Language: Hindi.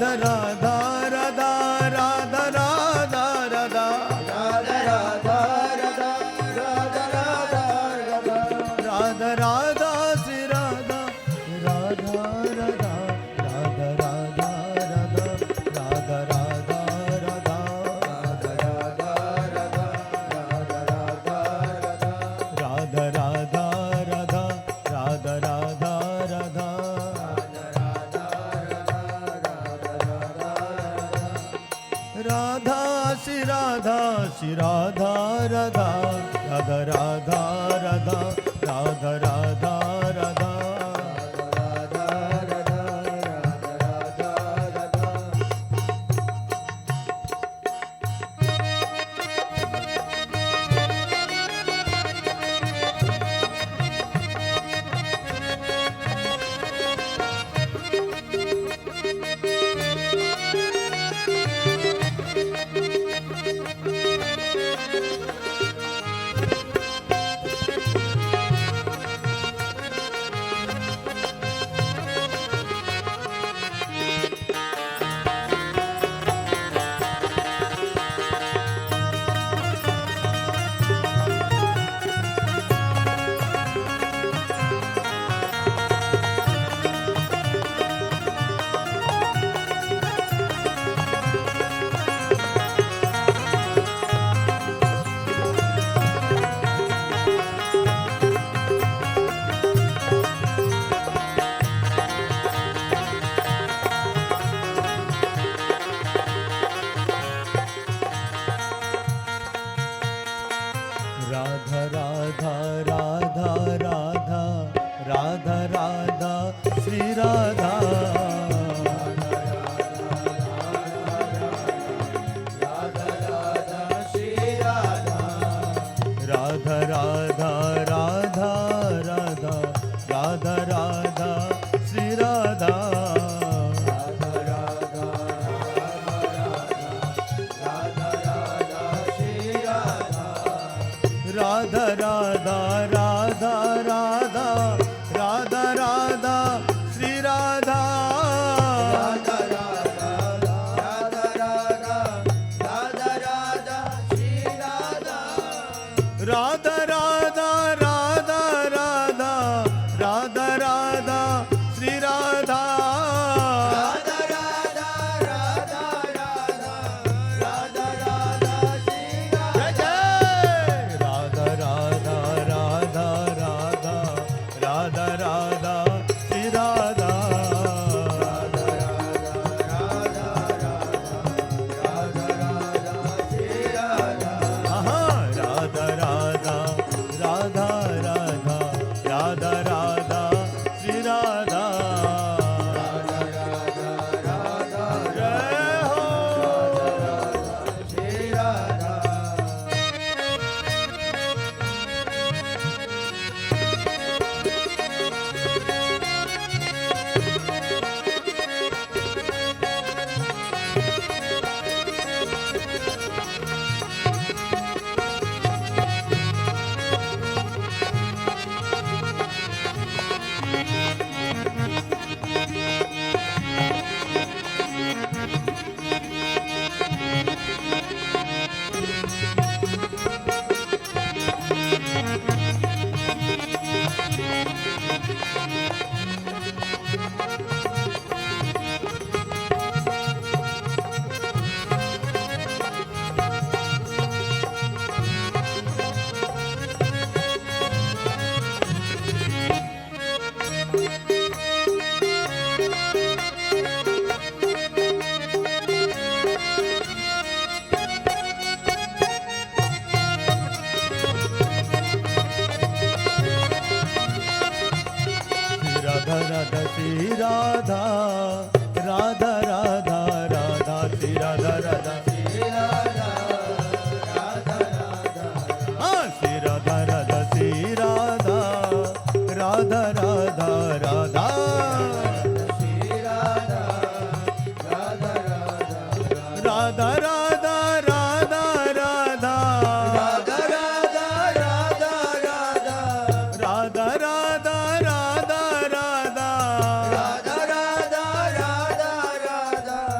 राधा राधा राधा राधा राधा राधा राधा राधा राधा राधा राधा राधा राधा श्री राधा राधा राधा राधा राधा राधा राधा राधा राधा राधा राधा राधा राधा राधा राधा राधा श्री राधा श्री राधा राधा राधा राधा राधा राधा राधा राधा राधा राधा राधा राधा राधा राधा श्री राधा राधा राधा राधा राधा राधा राधा श्री राधा राधा राधा राधा राधा राधा राधा श्री राधा राधा राधा राधा राधा राधा राधा श्री राधा राधा राधा राधा राधा राधा राधा श्री राधा राधा राधा राधा राधा राधा राधा श्री राधा जय जय राधा राधा राधा राधा राधा राधा श्री राधा आहा राधा राधा राधा राधा राधा राधा श्री राधा जय हो राधा राधा श्री राधा राधा राधा राधा श्री राधा राधा हाँ श्री राधा राधा श्री राधा राधा राधा राधा राधा राधा राधा राधा राधा राधा राधा राधा